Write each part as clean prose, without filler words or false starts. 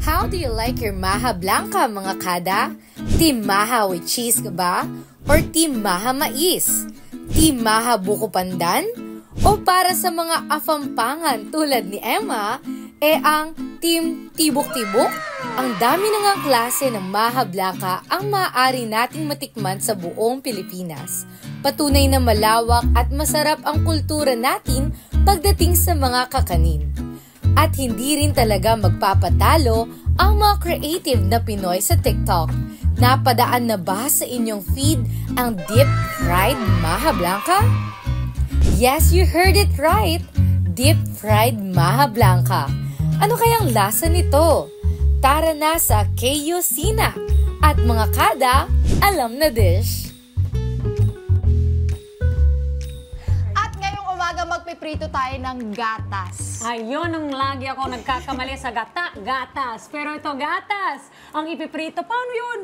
How do you like your maha blanca, mga kada? Team maha with cheese ka ba? Or team maha mais? Team maha buko pandan? O para sa mga afampangan tulad ni Emma, ang team tibok-tibok? Ang dami na ngang klase ng maha blanca ang maaari nating matikman sa buong Pilipinas. Patunay na malawak at masarap ang kultura natin pagdating sa mga kakanin. At hindi rin talaga magpapatalo ang mga creative na Pinoy sa TikTok. Napadaan na ba sa inyong feed ang deep-fried maha blanca? Yes, you heard it right! Deep-fried maha blanca. Ano kayang lasa nito? Tara na sa Keyosina! At mga kada, alam na dish! Magpiprito tayo ng gatas. Ayun ang lagi ako nagkakamali sa gatas. Pero ito gatas, ang ipiprito, paano yun?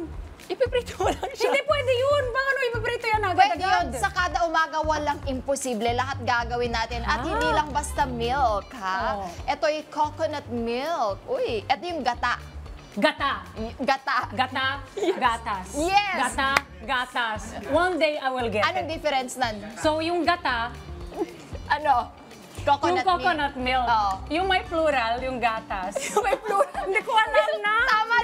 Ipiprito mo lang siya. Hindi pwede yun. Paano ipiprito yan agad-agad? Pwede yun. Sa kada umaga, walang imposible. Lahat gagawin natin. At hindi lang basta milk, ha? Oh. Ito yung coconut milk. Uy, ito yung gata. Gata. Gata. Gata, gatas. Yes. Gata, gatas. One day I will get Anong it. difference nan? So yung gata, Ano? Coconut yung coconut milk. Oo. Yung may plural, yung gatas. May plural. Hindi ko alam na. Tama.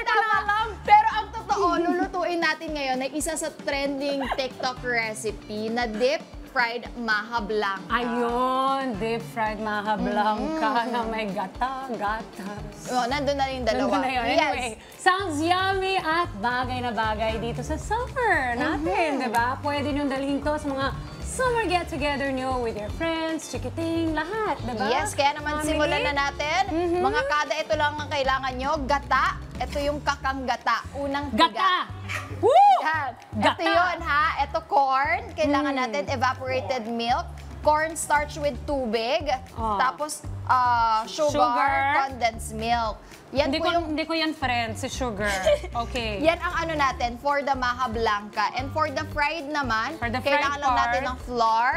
Pero ang totoo, lulutuin natin ngayon ay isa sa trending TikTok recipe na deep-fried maha blanca. Ayun, deep-fried maha blanca na may gata, gatas. Oh, nandun na yung dalawa. Nandun na yun. Anyway, sounds yummy at bagay na bagay dito sa summer natin, di ba? Pwede nyo dalhin to sa mga summer get-together nyo with your friends, chikiting, lahat, di ba? Yes, kaya naman simulan na natin. Mga kada, ito lang ang kailangan nyo. Gata. Ito yung kakang gata. Unang tiga. Gata! Woo! Yan. Gata! Ito yun, ha? Ito corn. Kailangan natin evaporated milk. Corn starch with tubig. Tapos, sugar, condensed milk. Yan Hindi po yung... ko yan friend, si sugar. Okay. Yan ang ano natin for the maha blanca. And for the fried naman, For the fried kailangan lang natin part, ng flour,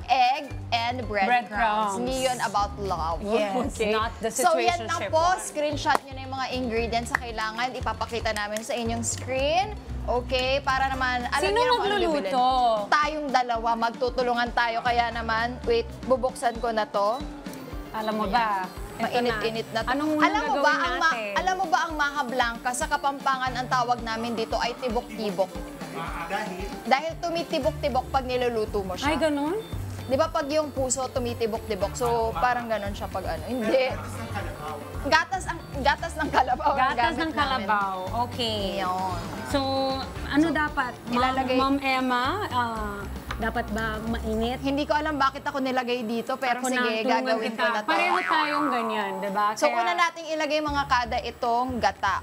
egg, and breadcrumbs. Breadcrumbs. Hindi yun about love. Yes, not the So yan lang situationship po, one. screenshot nyo na yung mga ingredients na kailangan. Ipapakita namin sa inyong screen. Okay, para naman, alam Sino niyo na kung ano magluluto? bibilin. Tayong dalawa, magtutulungan tayo. Kaya naman, wait, bubuksan ko na to. Alam mo ba? Ito Mainit-init na to. Anong unang gagawin natin? Alam mo ba ang maha blanca sa Kapampangan ang tawag namin dito ay tibok-tibok? Dahil tumitibok-tibok pag niluluto mo siya. Ay, ganun? Di ba pag yung puso tumitibok-tibok? So parang ganun siya pag ano. Hindi. Gatas ng kalabaw. ang Gatas gamit ng namin. kalabaw. Okay. Yun. So, ano dapat? Ilalagay- Ma'am Emma, dapat ba mainit? Hindi ko alam bakit ako nilagay dito, pero Ako na, sige, tulungan gagawin ko kita. na to. Pareho tayong ganyan, di ba? So una nating ilagay mga kada itong gata.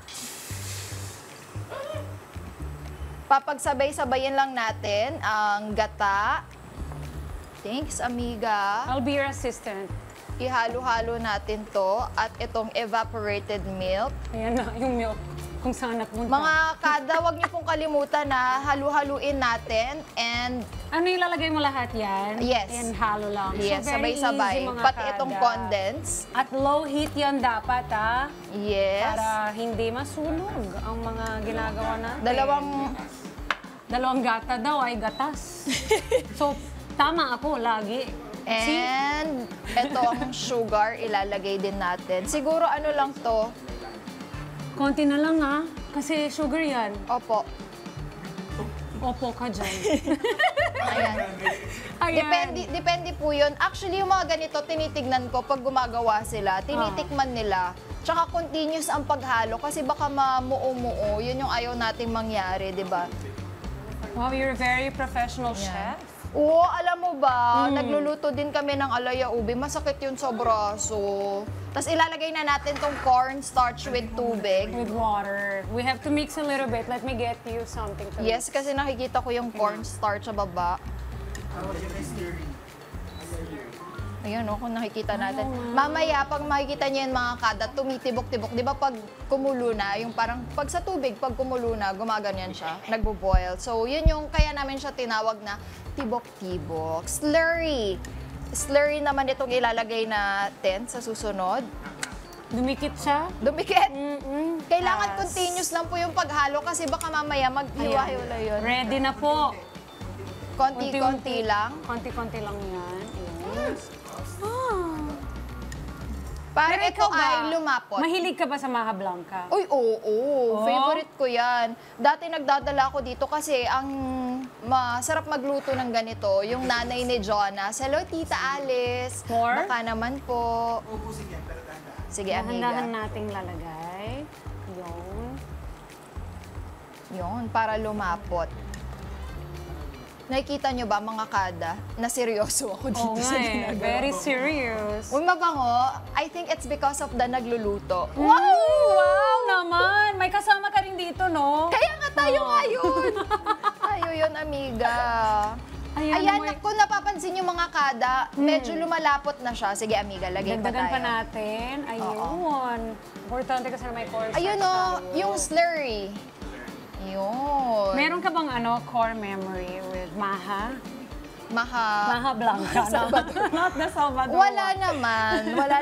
Papagsabay-sabayin lang natin ang gata. Thanks, amiga. I'll be your assistant. Ihalo-halo natin to at itong evaporated milk. Ayan na, yung milk. Kung saan napunta. Mga kada, wag niyo pong kalimutan na halu-haluin natin and Ano ilalagay mo lahat yan? Yes. And halo lang. yes, So, very sabay-sabay. easy, mga Pati kada. itong condense. At low heat yan dapat, ha? Yes. Para hindi masunog ang mga ginagawa natin. Dalawang gata daw ay gatas. So, tama ako lagi. See? and itong sugar ilalagay din natin. Siguro ano lang to? Konti na lang, ha? Kasi sugar yan. Opo. Opo ka dyan. Ayan. Ayan. Depende po yun. Actually, yung mga ganito, tinitignan ko pag gumagawa sila. Tinitikman nila. Tsaka continuous ang paghalo kasi baka mamuo-muo. Yun yung ayaw nating mangyari, di ba? Wow, you're a very professional chef. Oo, alam mo ba, nagluluto din kami ng alaya ube. Masakit yun sa braso. Tapos ilalagay na natin tong corn starch with tubig. With water. We have to mix a little bit. Let me get you something to Yes, kasi nakikita ko yung corn starch sa baba. Ayan, kung nakikita natin. Mamaya, pag makikita niyo yung mga kada, tumitibok-tibok. Di ba pag kumulo na, yung parang pag sa tubig, pag kumulo na, gumaganyan siya, nagbo-boil. So, yun yung kaya namin siya tinawag na tibok-tibok. Slurry. Slurry naman itong ilalagay natin sa susunod. Dumikit siya. Dumikit. Kailangan Yes. continuous lang po yung paghalo kasi baka mamaya maghiwa-hiwala yun. Ready na po. Konti-konti lang. Konti-konti lang yan. Ayan. Para Pero ito ikaw ba, ay lumapot. Mahilig ka ba sa Maha Blanca? Uy, oo. Oh? Favorite ko yan. Dati nagdadala ako dito kasi ang masarap magluto ng ganito, yung nanay ni Jonas. Hello, Tita Alice. More? Baka naman po. Sige, Dahan-dahan amiga. nating lalagay. Yun. Yun, para lumapot. Nakikita nyo ba, mga kada, na seryoso ako dito Oo nga sa eh. ginagawa Very ko? serious. Uy, mabango. I think it's because of the nagluluto. Wow! Wow naman! May kasama ka rin dito, no? Kaya nga tayo ngayon. Tayo yun, amiga. Ayan, amoy- kung napapansin yung mga kada, medyo lumalapot na siya. Sige, amiga, lagay pa Dagdagan tayo. pa natin. Ayun. Importante kasi na may corn Ayun o, yung slurry. Yun. Meron ka bang core memory with Maha? Maha Blanca. Not the Salvador. Wala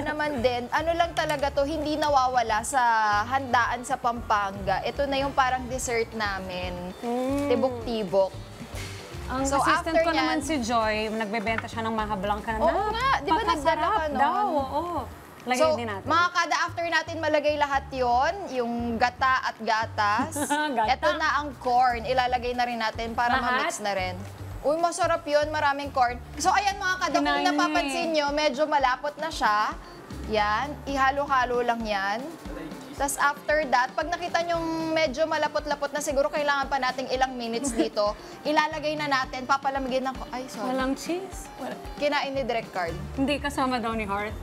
naman din. Ano lang talaga to, hindi nawawala sa handaan sa Pampanga. Ito na yung parang dessert namin. Tibok-tibok. Ang So, assistant after ko naman nyan- si Joy, nagbebenta siya ng Maha Blanca na Oo nga, di ba nagdala ka nun? daw, oo. Lagay So, din natin. mga kada, after natin malagay lahat yon, yung gata at gatas, Gata. ito na ang corn. Ilalagay na rin natin para Lahat? ma-mix na rin. Uy, masarap yun, maraming corn. So, ayan mga kada, kung Kinain na napapansin nyo, medyo malapot na siya. Yan, ihalo-halo lang yan. Tapos after that, pag nakita nyo medyo malapot-lapot na, siguro kailangan pa nating ilang minutes dito, ilalagay na natin, papalamigin ng... Ay, sorry. Walang cheese? Kinain ni Direct Card. Hindi kasama daw ni Heart.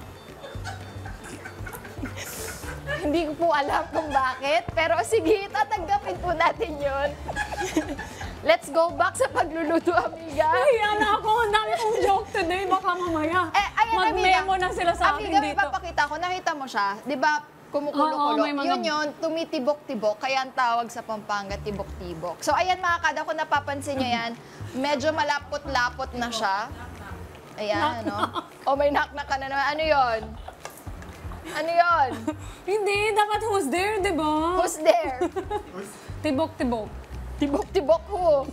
Hindi ko po alam kung bakit, pero sige, tatanggapin po natin yun. Let's go back sa pagluluto, amiga. Ay, na ako. Ang dami kong joke today. Baka mamaya. Ayan, mag-memo na sila sa akin amiga, may dito. papakita ko. Nakita mo siya? Di ba, Oo, kumukulo-kulo? may mga- Yun, tumitibok-tibok. Kaya ang tawag sa Pampanga, tibok-tibok. So, ayan mga kada, kung napapansin nyo yan, medyo malapot-lapot na siya. Ayan, ano? O, may knock-knock ka na naman. Ano yon? Ano yon? Hindi, dapat who's there, di ba? Who's there? Tibok-tibok. Tibok-tibok who?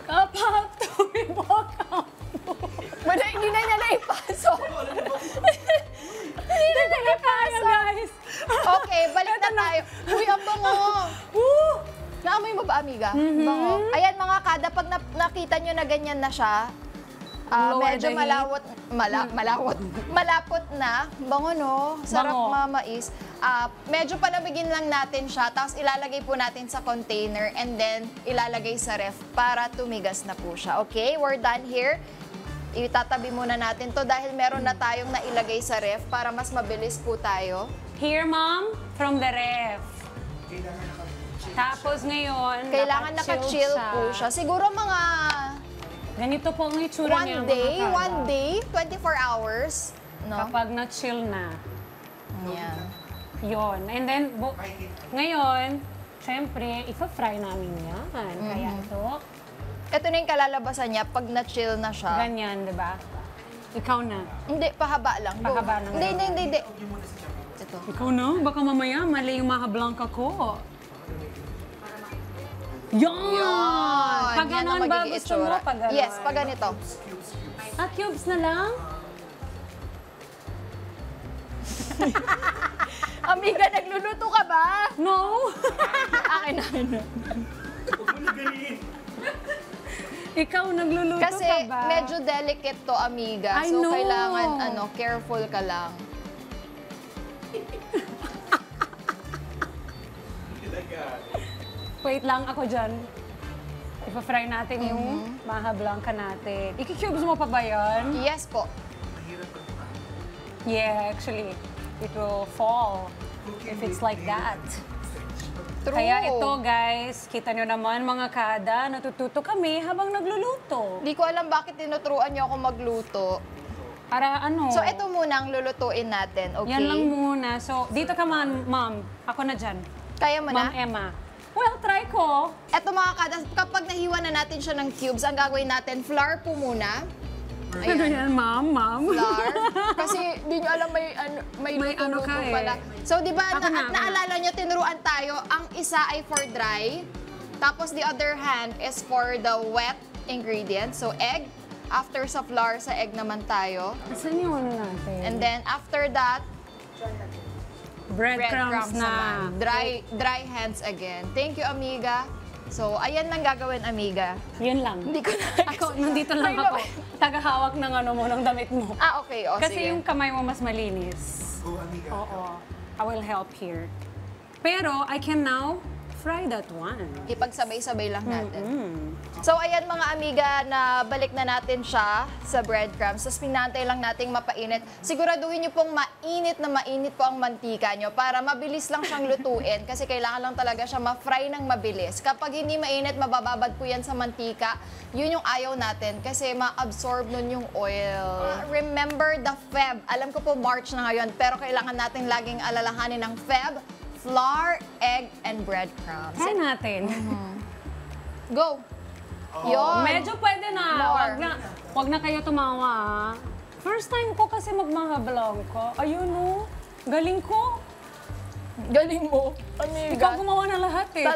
Kapag tumibok ako. Hindi na niya naipasok. Hindi na kaya, guys. Okay, balik na tayo. Uy, ang bango. Woo! Naamoy mo ba, amiga? Mm-hmm. Bango. Ayan mga kada, pag nakita nyo na ganyan na siya, Lower medyo the heat. malapot na. Bango, no? Sarap Bango. mamais. Medyo palamigin lang natin siya, tapos ilalagay po natin sa container and then ilalagay sa ref para tumigas na po siya. Okay, we're done here. Itatabi muna natin to dahil meron na tayong nailagay sa ref para mas mabilis po tayo. Here, mom, from the ref. Tapos ngayon, Kailangan naka-chill naka-chill po siya. Siguro mga Ganito po ang itsura niya, mga kada. one day, 24 hours. No? Kapag na-chill na. Yan. Yun. And then, ngayon, syempre, ipa-fry namin yan. Kaya ito, Ito na yung kalalabasan niya pag na-chill na siya. ganyan, di ba? Ikaw na. Hindi, pahaba lang. Go. Pahaba ng Hindi. Ito. Ikaw na? Baka mamaya mali yung Maha Blanca ko. Yan! Pag Yan ang ganon ba magiging gusto mo? itsura. Pag ganon? Yes, pag ganito. Cubes na lang? Amiga, nagluluto ka ba? No! Akin na. Ikaw nagluluto Kasi ka ba? medyo delicate to, amiga. I So, know. kailangan, careful ka lang. Wait lang, ako dyan. Ipa-fry natin yung Maha Blanca natin. Iki-cubes mo pa ba yan? Yes po. Yeah, actually, it will fall if it's like that. True. Kaya ito, guys, kita nyo naman mga kada, natututo kami habang nagluluto. Di ko alam bakit tinuturuan niyo ako magluto. Para ano? So, ito muna ang lulutuin natin, okay? Yan lang muna. So, dito ka man, ma'am. Ako na dyan. Kaya mo na? Ma'am Emma. Well, try ko. Ito mga kada, kapag nahiwa na natin siya ng cubes, ang gagawin natin, flour po muna. Ano yan, ma'am? Flour. Kasi di nyo alam may luto-luto ka pala. So, di ba, Ako na. naalala nyo, tinuruan tayo, ang isa ay for dry, tapos the other hand is for the wet ingredients. So, egg. After sa flour, sa egg naman tayo. Saan yung ano natin? And then, after that, breadcrumbs na. naman. Dry hands again. Thank you, amiga. So, ayan lang gagawin, amiga. Yun lang. Hindi ko na Ako, nandito lang ako. Tagahawak ng ano mo, ng damit mo. Ah, okay. O, Kasi sige. yung kamay mo mas malinis. Oo. I will help here. Pero, I can now fry that one. Ipagsabay-sabay lang natin. So, ayan mga amiga, na balik na natin siya sa breadcrumbs. Tapos pinantay lang nating mapainit. Siguraduhin nyo pong mainit po ang mantika nyo para mabilis lang siyang lutuin kasi kailangan lang talaga siya ma-fry ng mabilis. Kapag hindi mainit, mabababad po yan sa mantika. Yun yung ayaw natin kasi ma-absorb nun yung oil. Remember the Feb. Alam ko po March na ngayon, pero kailangan natin laging alalahanin ng Feb, flour, egg, and breadcrumbs. Try natin. Go! Yun. Medyo pwede na. More. Wag na kayo tumawa. ah. First time ko kasi magmahablog ko. Ayun o. Galing ko. Galing mo, amiga. Ikaw gumawa na lahat eh.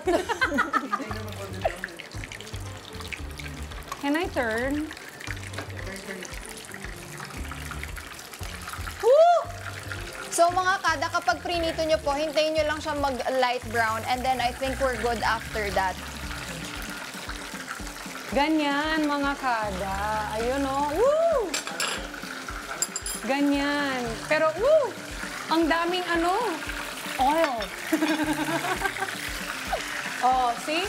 Can I turn? Woo! So mga kada, kapag prinito nyo po, hintayin nyo lang siya mag-light brown and then I think we're good after that. Ganyan, mga kada. Ayun o. Woo! Ganyan. Pero, woo! Ang daming ano, oil. Oh, see?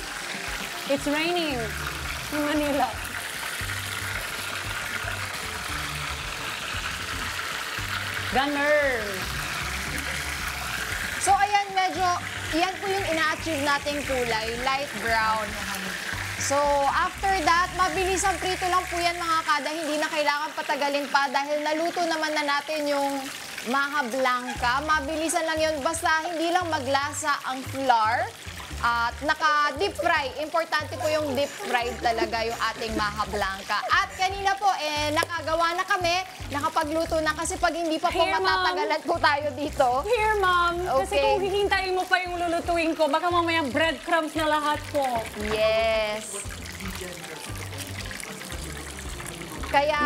It's raining in Manila. Ganun. So ayan, medyo, yan po yung ina-achieve nating kulay, light brown. So after that, mabilis ang prito lang po yan mga kada, hindi na kailangan patagalin pa dahil naluto naman na natin yung maha blanca. Mabilisan lang yun, basta hindi lang maglasa ang flour. At naka-deep fry. Importante po yung deep fried talaga yung ating maha blanca. At kanina po, nakagawa na kami, nakapagluto na kasi pag hindi pa po Here, Mom. matatagalan po tayo dito. Here, Mom. Kasi Okay. kung hihintayin mo pa yung lulutuin ko, baka mamaya breadcrumbs na lahat po. Yes. Kaya,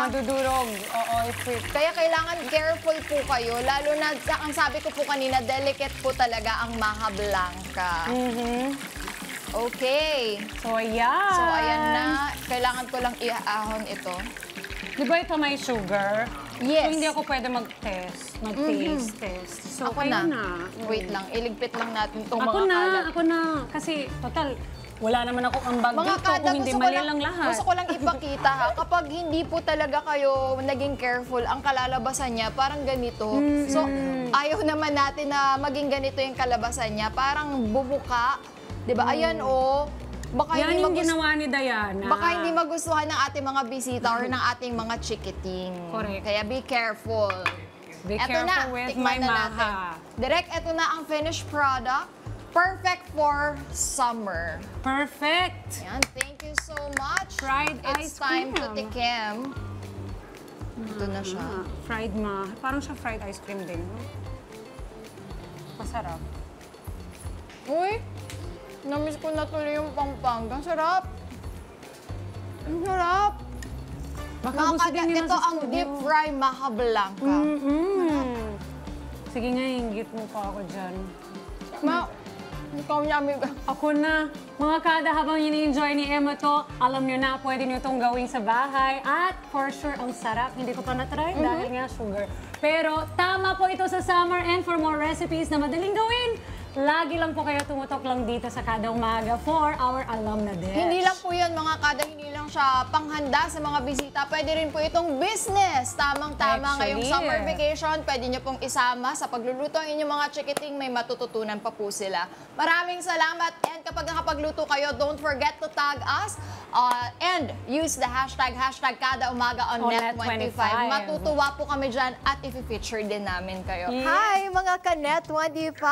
Madudurog. Oo, ipit. kaya kailangan careful po kayo. Lalo na, ang sabi ko po kanina, delicate po talaga ang maha blanca. Okay. So, ayan. So, ayan na. Kailangan ko lang iahon ito. Di ba ito may sugar? Yes. So, hindi ako pwede mag-test, mag-taste test. So, Ako kayo na. Wait lang, iligpit lang natin itong Ako mga na, kalat. ako na. Kasi, total, wala naman ako ambag Mga dito kada, kung hindi gusto ko mali lang, lang lahat. gusto ko lang ipakita ha, kapag hindi po talaga kayo naging careful, ang kalalabasan niya parang ganito. So, ayaw naman natin na maging ganito yung kalabasan niya. Parang bubuka. 'Di ba? Ayan baka Yan hindi yung ginawa ni Diana. Baka hindi magustuhan ng ating mga bisita or ng ating mga chikiting. Correct. Kaya be careful. Be Eto careful na, with tikman my na natin. maha. Direct, eto na ang finished product. Perfect for summer. Perfect. Yan, thank you so much. Fried It's ice time to cream. tikim. Ito na siya. Fried ma. Parang siya fried ice cream din. No? Masarap. Uy, namiss ko na tuloy yung Pampanga. Sarap. Ang sarap. Baka Mga gusto kada, din nila ito sa ang studio. deep fry maha blanca. Sige nga, hinggit mo pa ako dyan. Ikaw niya, amiga. Ako na. Mga kada, habang ini-enjoy ni Emma to, alam nyo na, pwede nyo itong gawing sa bahay. At for sure, ang sarap. Hindi ko pa na-try dahil nga sugar. Pero tama po ito sa summer, and for more recipes na madaling gawin, lagi lang po kayo tumutok lang dito sa Kada Umaga for our alumna dish. Hindi lang po yan mga kada, hindi lang siya panghanda sa mga bisita. Pwede rin po itong business. Tamang-tama ngayong Actually. summer vacation. Pwede nyo pong isama sa pagluluto ang inyong mga chikiting. May matututunan pa po sila. Maraming salamat. And kapag nakapagluto kayo, don't forget to tag us and use the hashtag Kada Umaga on On Net25. Net25. Matutuwa po kami dyan at i-feature din namin kayo. Yeah. Hi mga ka-Net25!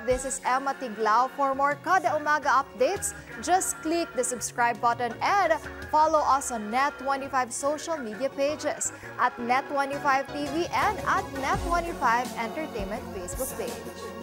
This is Emma Tiglao. For more Kada Umaga updates, just click the subscribe button and Follow us on Net25 social media pages at Net25 TV and at Net25 Entertainment Facebook page.